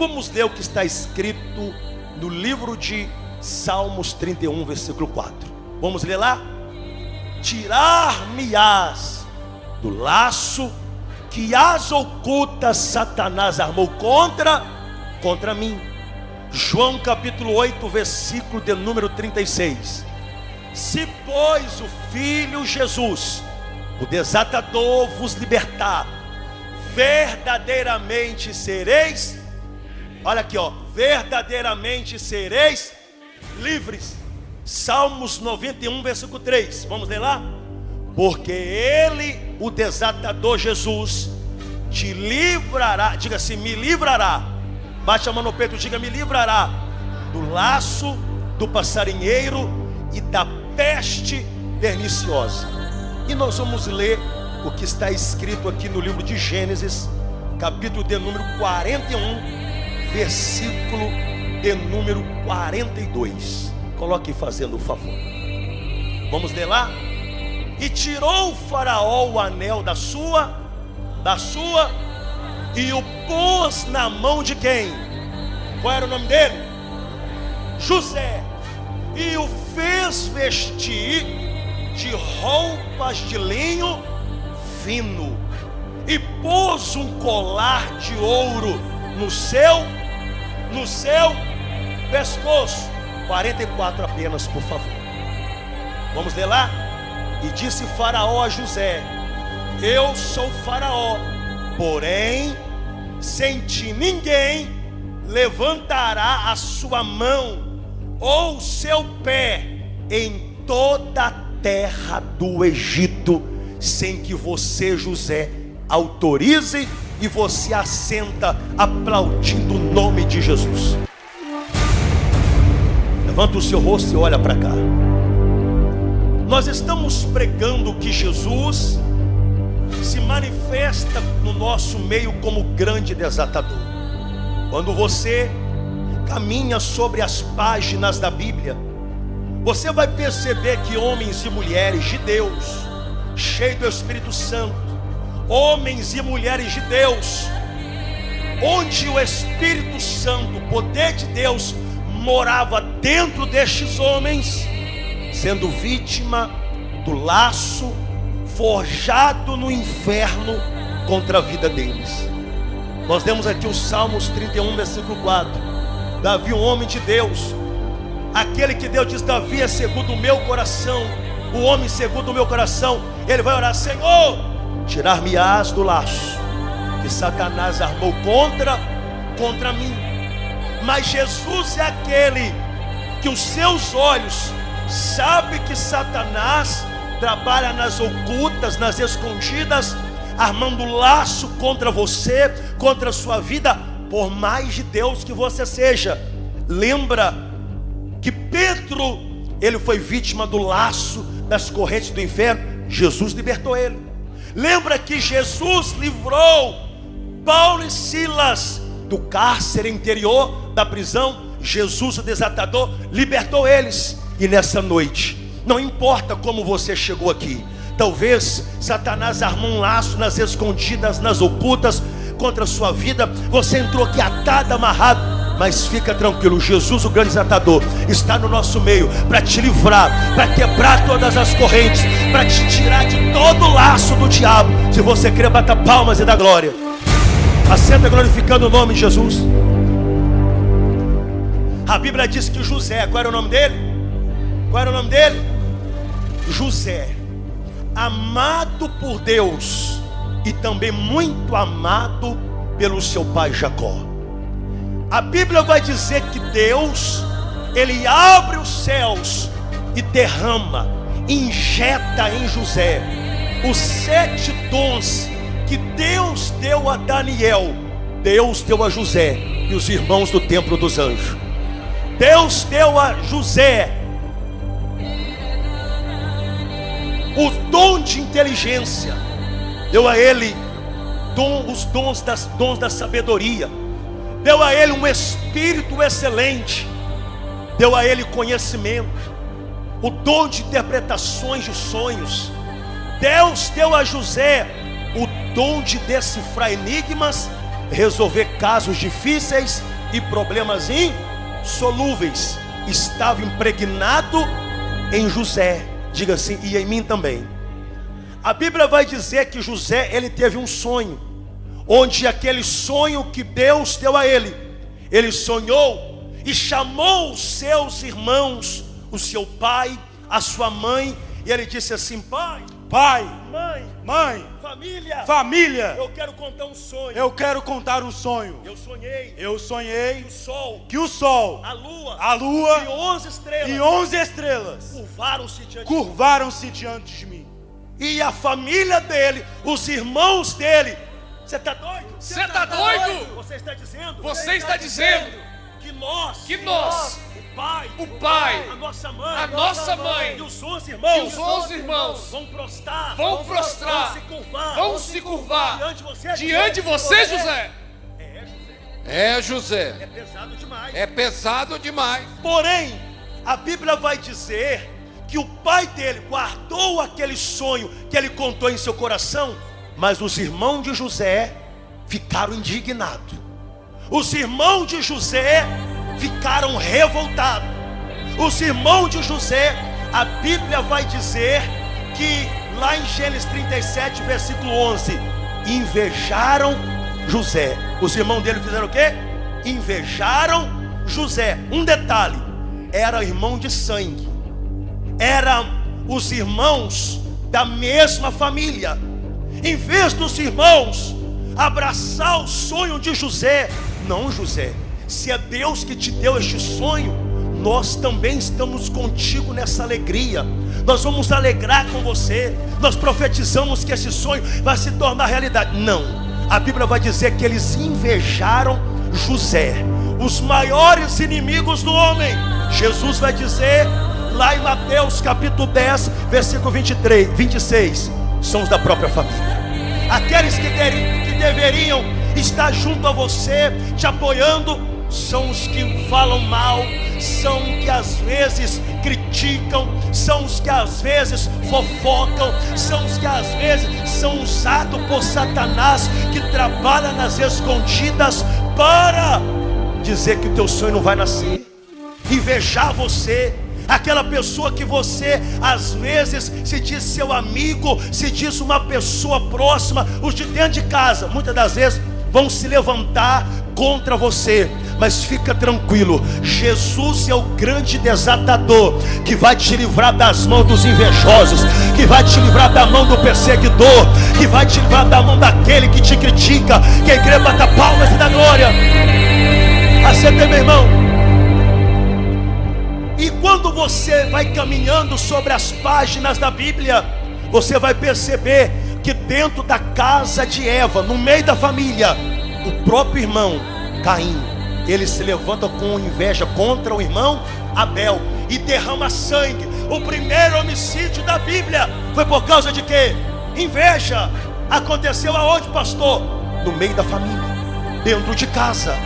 Vamos ler o que está escrito no livro de Salmos 31, versículo 4. Vamos ler lá? Tirar-me-ás do laço que as ocultas Satanás armou contra mim. João capítulo 8, versículo de número 36. Se pois o Filho Jesus, o desatador, vos libertar, verdadeiramente sereis, olha aqui, verdadeiramente sereis livres. Salmos 91, versículo 3. Vamos ler lá? Porque Ele, o desatador Jesus, te livrará. Diga assim: me livrará. Bate a mão no peito, diga: me livrará do laço do passarinheiro e da peste perniciosa. E nós vamos ler o que está escrito aqui no livro de Gênesis, capítulo de número 41, versículo de número 42. Coloque fazendo o favor. Vamos ler lá? E tirou o faraó o anel da sua e o pôs na mão de quem? Qual era o nome dele? José. E o fez vestir de roupas de linho fino, e pôs um colar de ouro no seu pescoço. 44 apenas, por favor. Vamos ler lá? E disse Faraó a José: eu sou Faraó, porém sem ti ninguém levantará a sua mão ou o seu pé em toda a terra do Egito, sem que você, José, autorize, e você assenta aplaudindo o nome de Jesus. Levanta o seu rosto e olha para cá. Nós estamos pregando que Jesus se manifesta no nosso meio como grande desatador. Quando você caminha sobre as páginas da Bíblia, você vai perceber que homens e mulheres de Deus, cheios do Espírito Santo, homens e mulheres de Deus, onde o Espírito Santo, o poder de Deus, morava dentro destes homens, sendo vítima do laço forjado no inferno contra a vida deles. Nós temos aqui os Salmos 31, versículo 4. Davi, um homem de Deus, aquele que Deus diz: Davi é segundo o meu coração, o homem segundo o meu coração. Ele vai orar: Senhor, tirar-me-ás do laço que Satanás armou contra mim. Mas Jesus é aquele que os seus olhos sabe que Satanás trabalha nas ocultas, nas escondidas, armando laço contra você, contra a sua vida, por mais de Deus que você seja. Lembra que Pedro, ele foi vítima do laço das correntes do inferno. Jesus libertou ele. Lembra que Jesus livrou Paulo e Silas do cárcere interior, da prisão. Jesus, o desatador, libertou eles. E nessa noite, não importa como você chegou aqui, talvez Satanás armou um laço nas escondidas, nas ocultas, contra a sua vida. Você entrou aqui atado, amarrado, mas fica tranquilo, Jesus, o grande desatador, está no nosso meio para te livrar, para quebrar todas as correntes, para te tirar de todo o laço do diabo. Se você crê, bata palmas e dá glória. Assenta glorificando o nome de Jesus. A Bíblia diz que José, qual era o nome dele? Qual era o nome dele? José, amado por Deus e também muito amado pelo seu pai Jacó. A Bíblia vai dizer que Deus, ele abre os céus e derrama, injeta em José os 7 dons que Deus deu a Daniel. Deus deu a José e os irmãos do templo dos anjos. Deus deu a José o dom de inteligência, deu a ele os dons da sabedoria, deu a ele um espírito excelente, deu a ele conhecimento, o dom de interpretações de sonhos. Deus deu a José o dom de decifrar enigmas resolver casos difíceis e problemas insolúveis. Estava impregnado em José. Diga assim, e em mim também. A Bíblia vai dizer que José, ele teve um sonho, onde aquele sonho que Deus deu a ele sonhou e chamou os seus irmãos, o seu pai, a sua mãe, e ele disse assim: pai, mãe, família, eu quero contar um sonho. Eu sonhei que o sol, a lua e 11 estrelas curvaram-se diante de mim. E a família dele, os irmãos dele. Você está doido? Você está doido? Você está dizendo que nós, o pai, a nossa mãe e os 11 irmãos vão prostrar, vão se curvar diante de você, José. José. É pesado demais. Porém, a Bíblia vai dizer que o pai dele guardou aquele sonho que ele contou em seu coração, mas os irmãos de José ficaram indignados. Os irmãos de José ficaram revoltados. Os irmãos de José, a Bíblia vai dizer que lá em Gênesis 37, versículo 11, invejaram José. Os irmãos dele fizeram o quê? Invejaram José. Um detalhe: era irmão de sangue, eram os irmãos da mesma família. Em vez dos irmãos abraçar o sonho de José, não, José, se é Deus que te deu este sonho, nós também estamos contigo nessa alegria. Nós vamos alegrar com você. Nós profetizamos que esse sonho vai se tornar realidade. Não, a Bíblia vai dizer que eles invejaram José, os maiores inimigos do homem. Jesus vai dizer lá em Mateus capítulo 10, versículo 26, são os da própria família. Aqueles que deveriam estar junto a você, te apoiando, são os que falam mal, são os que às vezes criticam, são os que às vezes fofocam, são os que às vezes são usados por Satanás, que trabalha nas escondidas para dizer que o teu sonho não vai nascer, invejar você. Aquela pessoa que você às vezes se diz seu amigo, se diz uma pessoa próxima, os de dentro de casa, muitas das vezes vão se levantar contra você. Mas fica tranquilo, Jesus é o grande desatador, que vai te livrar das mãos dos invejosos, que vai te livrar da mão do perseguidor, que vai te livrar da mão daquele que te critica. Que a igreja bata palmas e dá glória. Aceita, meu irmão. E quando você vai caminhando sobre as páginas da Bíblia, você vai perceber que dentro da casa de Eva, no meio da família, o próprio irmão Caim, ele se levanta com inveja contra o irmão Abel e derrama sangue. O primeiro homicídio da Bíblia foi por causa de quê? Inveja. Aconteceu aonde, pastor? No meio da família, dentro de casa.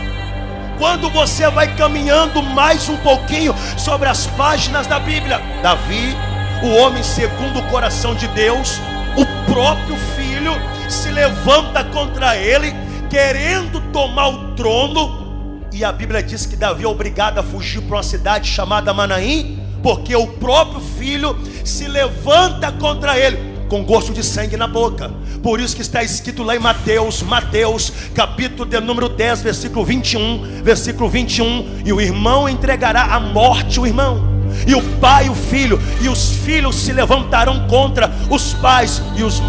Quando você vai caminhando mais um pouquinho sobre as páginas da Bíblia, Davi, o homem segundo o coração de Deus, o próprio filho se levanta contra ele, querendo tomar o trono. E a Bíblia diz que Davi é obrigado a fugir para uma cidade chamada Manaim, porque o próprio filho se levanta contra ele, com gosto de sangue na boca. Por isso que está escrito lá em Mateus capítulo de número 10, versículo 21, e o irmão entregará à morte o irmão, e o pai o filho, e os filhos se levantarão contra os pais e os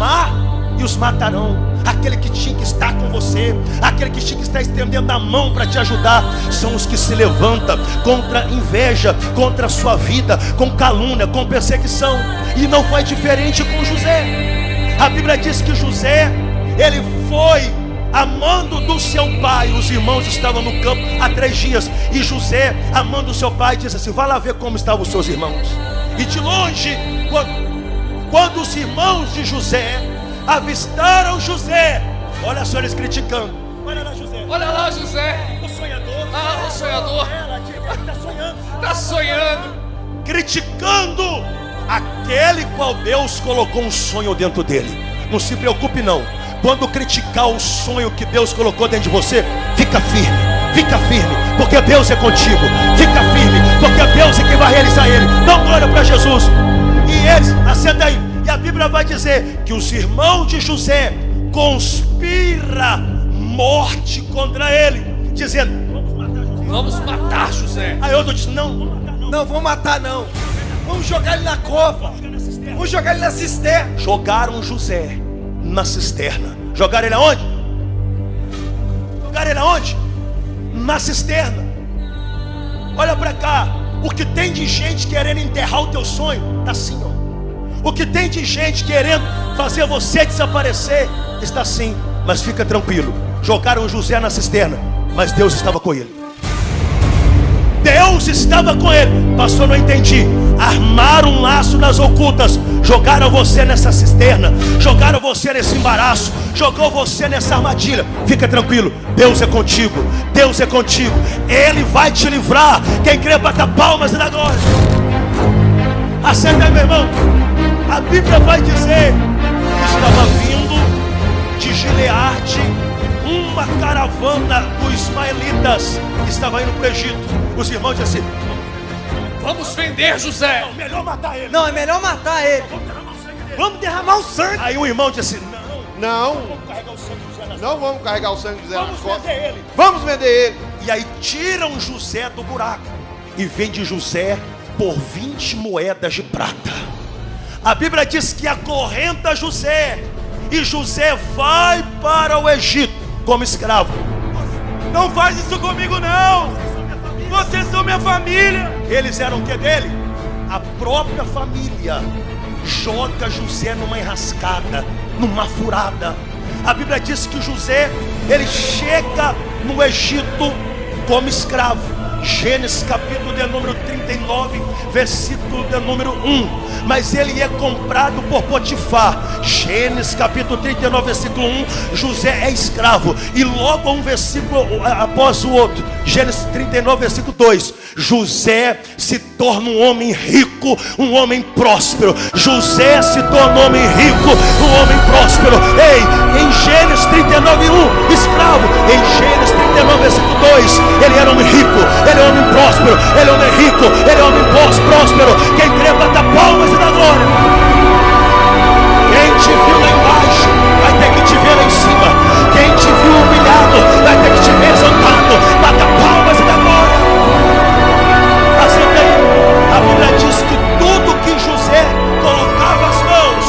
matarão. Aquele que tinha que estar com você, aquele que tinha que estar estendendo a mão para te ajudar, são os que se levantam contra inveja, contra a sua vida, com calúnia, com perseguição. E não foi diferente com José. A Bíblia diz que José, ele foi amando do seu pai. Os irmãos estavam no campo há 3 dias, e José, amando o seu pai, disse assim: vai lá ver como estavam os seus irmãos. E de longe, quando os irmãos de José avistaram José, olha só eles criticando. Olha lá José. Olha lá José. O sonhador. Ah, o sonhador. Está sonhando. Está sonhando. Criticando aquele qual Deus colocou um sonho dentro dele. Não se preocupe não. Quando criticar o sonho que Deus colocou dentro de você, fica firme, porque Deus é contigo. Fica firme, porque Deus é quem vai realizar ele. Dá glória para Jesus. E eles, assenta aí. E a Bíblia vai dizer que os irmãos de José conspiram morte contra ele, dizendo: vamos matar José. Aí outro disse: não, não vamos matar não. Vamos jogar ele na cova. Vamos jogar ele na cisterna. Jogaram José na cisterna. Jogaram ele aonde? Jogaram ele aonde? Na cisterna. Olha pra cá. O que tem de gente querendo enterrar o teu sonho, tá assim, ó. O que tem de gente querendo fazer você desaparecer, está assim. Mas fica tranquilo. Jogaram José na cisterna, mas Deus estava com ele. Deus estava com ele. Pastor, não entendi. Armaram um laço nas ocultas, jogaram você nessa cisterna, jogaram você nesse embaraço, jogou você nessa armadilha. Fica tranquilo, Deus é contigo. Deus é contigo. Ele vai te livrar. Quem crê, bata palmas e dá glória. Acenda aí, meu irmão. A Bíblia vai dizer que estava vindo de Gileade uma caravana dos ismaelitas que estava indo para o Egito. Os irmãos disseram assim: vamos vender José. Não, melhor matar ele. Não, é melhor matar ele. Vamos derramar o sangue. Aí o irmão disse assim: não, vamos carregar o sangue de José nas não vamos carregar o sangue de José nas Vamos costas. vender ele. Vamos vender ele. E aí tiram José do buraco e vende José por 20 moedas de prata. A Bíblia diz que acorrenta José, e José vai para o Egito como escravo. Não faz isso comigo não. Vocês são minha família. Eles eram o que dele? A própria família joga José numa enrascada, numa furada. A Bíblia diz que José, ele chega no Egito como escravo. Gênesis capítulo de número 39, versículo de número 1. Mas ele é comprado por Potifar. Gênesis capítulo 39, versículo 1. José é escravo. E logo um versículo após o outro, Gênesis 39, versículo 2, José se torna um homem rico, um homem próspero. José se torna um homem rico, um homem próspero. Ei, em Gênesis 39, 1, escravo. Em Gênesis 39, versículo 2, ele era homem rico, ele é homem próspero, ele é homem rico, ele é homem próspero. Quem crê, bata palmas e dá glória. Quem te viu lá embaixo vai ter que te ver lá em cima. Quem te viu humilhado vai ter que te ver exaltado. Bata palmas e dá glória. Aceita aí. A Bíblia diz que tudo que José colocava as mãos,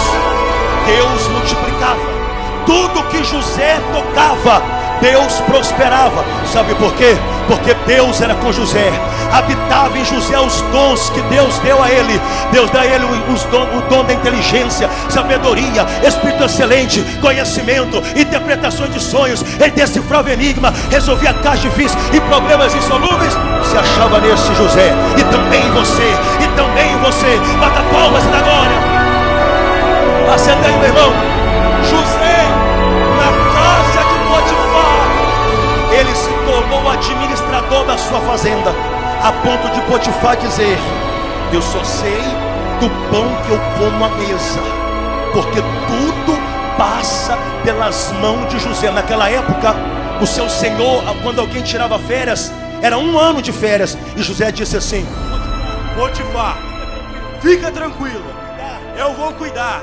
Deus multiplicava. Tudo que José tocava, Deus prosperava. Sabe por quê? Porque Deus era com José. Habitava em José os dons que Deus deu a ele. Deus dá a ele o dom da inteligência, sabedoria, espírito excelente, conhecimento, interpretações de sonhos. Ele decifrava enigma, resolvia casos difíceis e problemas insolúveis. Se achava nesse José. E também em você, e também em você. Bata palmas e dá glória. Acenda aí, meu irmão. José, na casa de Potifar, ele se tornou administrador da sua fazenda, a ponto de Potifar dizer: eu só sei do pão que eu como à mesa, porque tudo passa pelas mãos de José. Naquela época, o seu senhor, quando alguém tirava férias, era 1 ano de férias, e José disse assim: Potifar, fica tranquilo, eu vou cuidar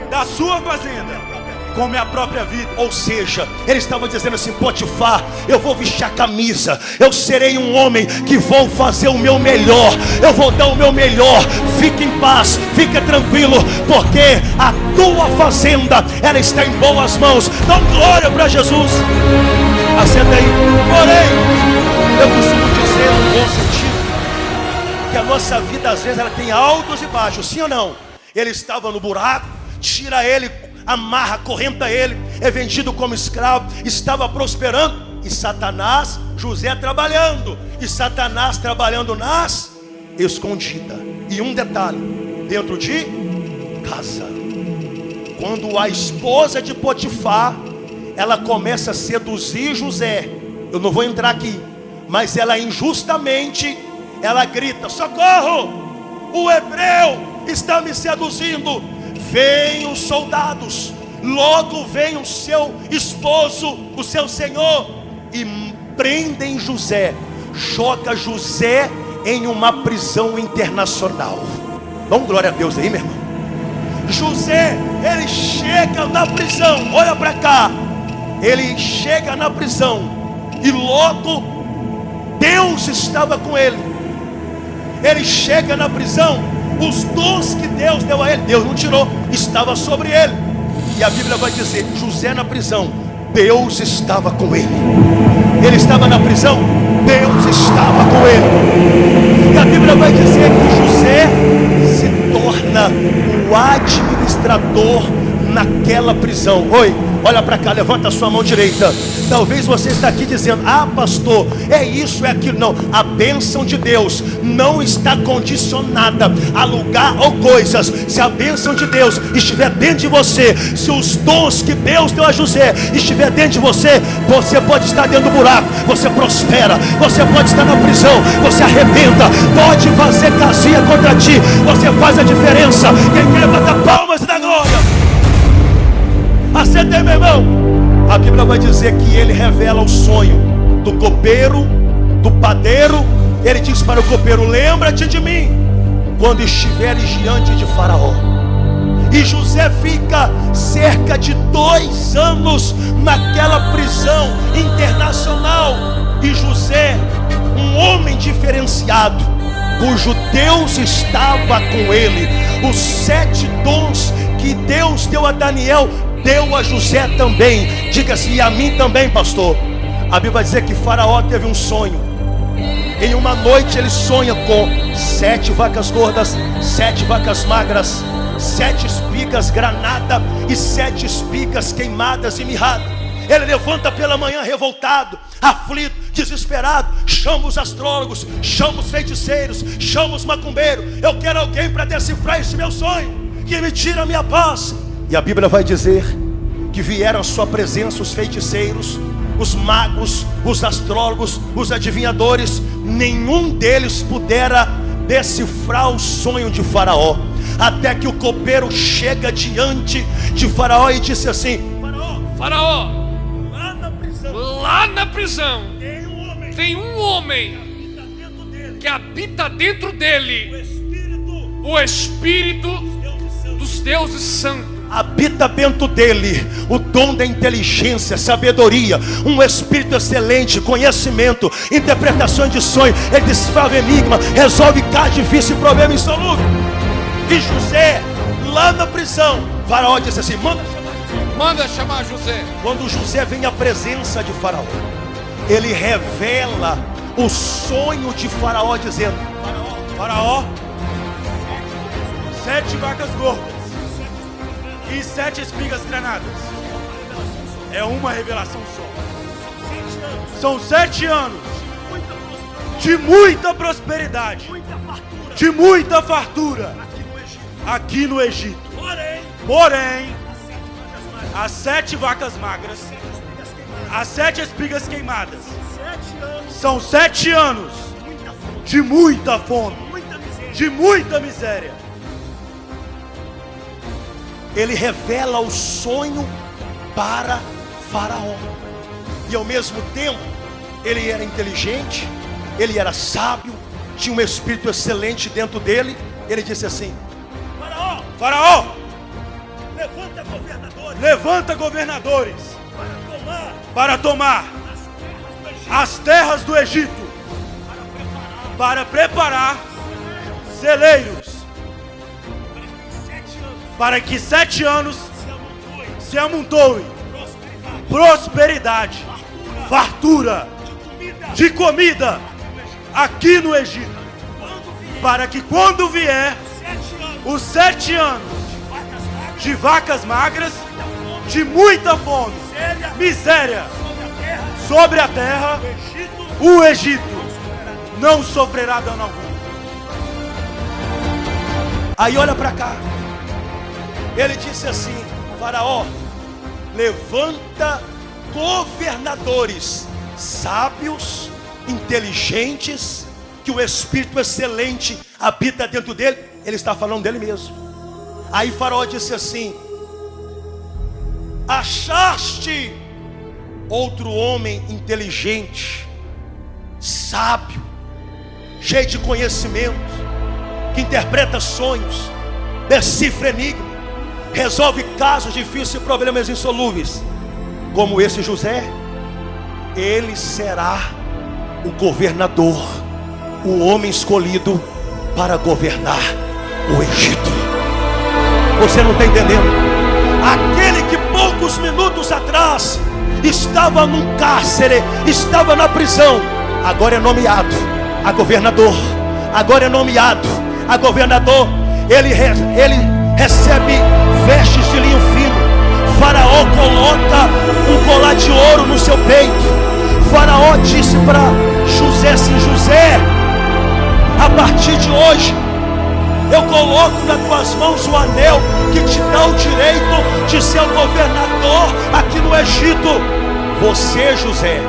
da sua fazenda com minha própria vida. Ou seja, ele estava dizendo assim: Potifar, eu vou vestir a camisa, eu serei um homem que vou fazer o meu melhor, eu vou dar o meu melhor. Fique em paz, fique tranquilo, porque a tua fazenda, ela está em boas mãos. Dá glória para Jesus. Acenda aí. Porém, eu costumo dizer no bom sentido que a nossa vida às vezes ela tem altos e baixos, sim ou não? Ele estava no buraco, tira ele, amarra, acorrenta ele, é vendido como escravo, estava prosperando, e Satanás, José trabalhando, e Satanás trabalhando nas escondidas. E um detalhe, dentro de casa, quando a esposa de Potifar, ela começa a seduzir José, eu não vou entrar aqui, mas ela injustamente, ela grita: socorro, o hebreu está me seduzindo. Vêm os soldados, Logo vem o seu esposo, o seu senhor, e prendem José, joga José em uma prisão internacional. Dá glória a Deus aí, meu irmão. José, ele chega na prisão, olha para cá. Ele chega na prisão e logo Deus estava com ele. Ele chega na prisão, os dons que Deus deu a ele, Deus não tirou, estava sobre ele. E a Bíblia vai dizer, José na prisão, Deus estava com ele. Ele estava na prisão, Deus estava com ele. E a Bíblia vai dizer que José se torna o administrador naquela prisão. Oi, olha para cá, levanta a sua mão direita. Talvez você está aqui dizendo, ah pastor, é isso, é aquilo. Não, a bênção de Deus não está condicionada a lugar ou coisas. Se a bênção de Deus estiver dentro de você, se os dons que Deus deu a José estiver dentro de você, você pode estar dentro do buraco, você prospera. Você pode estar na prisão, você arrebenta. Pode fazer casinha contra ti, você faz a diferença. Quem quer bater palmas e dar glória? Acertei, meu irmão. A Bíblia vai dizer que ele revela o sonho do copeiro, do padeiro. Ele diz para o copeiro, lembra-te de mim quando estiveres diante de Faraó. E José fica cerca de 2 anos naquela prisão internacional. E José, um homem diferenciado, cujo Deus estava com ele. Os 7 dons que Deus deu a Daniel, deu a José também. Diga assim, e a mim também, pastor. A Bíblia vai dizer que Faraó teve um sonho. Em uma noite ele sonha com 7 vacas gordas, 7 vacas magras, 7 espigas granada e 7 espigas queimadas e mirrada. Ele levanta pela manhã revoltado, aflito, desesperado. Chama os astrólogos, chama os feiticeiros, chama os macumbeiros. Eu quero alguém para decifrar esse meu sonho, que me tira a minha paz. E a Bíblia vai dizer que vieram à sua presença os feiticeiros, os magos, os astrólogos, os adivinhadores. Nenhum deles pudera decifrar o sonho de Faraó. Até que o copeiro chega diante de Faraó e disse assim: Faraó, lá na prisão tem um homem que habita dentro dele o Espírito dos deuses santos. Habita dentro dele o dom da inteligência, sabedoria, um espírito excelente, conhecimento, interpretações de sonho. Ele desfava enigma, resolve cada difícil problema insolúvel. E José, lá na prisão, Faraó disse assim: manda chamar José. Quando José vem à presença de Faraó, ele revela o sonho de Faraó, dizendo: Faraó, 7 vacas gordas e 7 espigas granadas. É uma revelação só. São 7 anos de muita prosperidade, de muita fartura aqui no Egito. Porém, as 7 vacas magras, as 7 espigas queimadas, são 7 anos de muita fome, de muita miséria. Ele revela o sonho para Faraó. E ao mesmo tempo, ele era inteligente, ele era sábio, tinha um espírito excelente dentro dele. Ele disse assim: Faraó, levanta governadores para tomar as terras do Egito, para preparar celeiros, para que 7 anos se amontoe prosperidade, fartura de comida aqui no Egito, para que quando vier os 7 anos de vacas magras, de muita fome, miséria sobre a terra, o Egito não sofrerá dano algum. Aí olha para cá. Ele disse assim: Faraó, levanta governadores sábios, inteligentes, que o espírito excelente habita dentro dele. Ele está falando dele mesmo. Aí Faraó disse assim: achaste outro homem inteligente, sábio, cheio de conhecimento, que interpreta sonhos, decifra enigma, resolve casos difíceis e problemas insolúveis, como esse José. Ele será o governador, o homem escolhido para governar o Egito. Você não está entendendo? Aquele que poucos minutos atrás estava num cárcere, estava na prisão, agora é nomeado a governador. Agora é nomeado a governador. Ele recebe vestes de linho fino. Faraó coloca um colar de ouro no seu peito. Faraó disse para José assim: José, a partir de hoje eu coloco nas tuas mãos o anel que te dá o direito de ser o governador aqui no Egito. Você, José,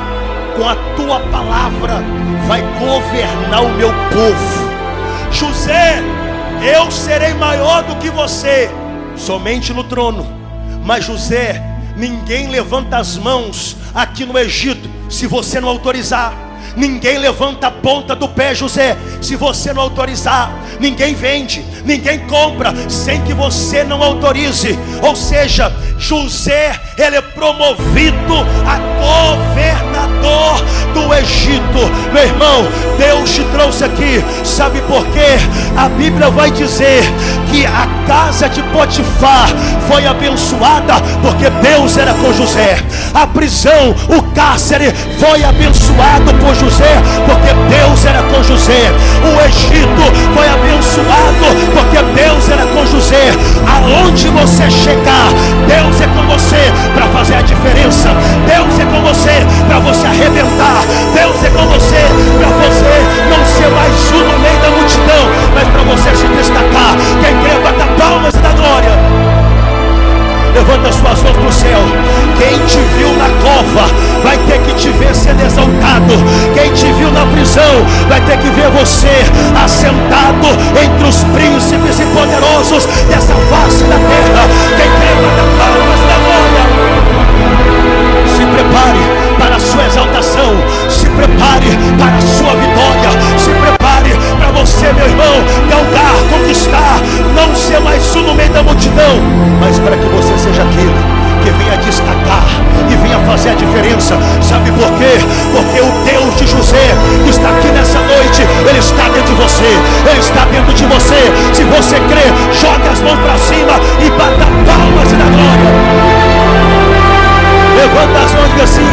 com a tua palavra vai governar o meu povo. José, eu serei maior do que você, somente no trono. Mas José, ninguém levanta as mãos aqui no Egito se você não autorizar. Ninguém levanta a ponta do pé, José, se você não autorizar. Ninguém vende, ninguém compra sem que você não autorize. Ou seja, José, ele é promovido a governador do Egito. Meu irmão, Deus te trouxe aqui, sabe por quê? A Bíblia vai dizer que a casa de Potifar foi abençoada porque Deus era com José. A prisão, o cárcere foi abençoado por José porque Deus era com José. O Egito foi abençoado porque Deus era com José. Aonde você chegar, Deus é com você para fazer a diferença. Deus é com você para você arrebentar. Deus é com você para você não ser mais um no meio da multidão, mas para você se destacar. Quem crê, bata palmas e dá glória. Levanta suas mãos para o céu. Quem te viu na cova vai ter que te ver sendo exaltado. Quem te viu na prisão vai ter que ver você assentado entre os príncipes e poderosos dessa face da terra. Quem crê, bata palmas e dá glória. Se prepare para a sua exaltação. Se prepare para a sua vitória. Se prepare para você, meu irmão, galgar, conquistar, não ser mais um no meio da multidão, mas para que você seja aquele que venha destacar e venha fazer a diferença. Sabe por quê? Porque o Deus de José que está aqui nessa noite, ele está dentro de você. Ele está dentro de você. Se você crê, joga as mãos para cima e bata palmas e dá glória. Levanta as mãos e diga assim: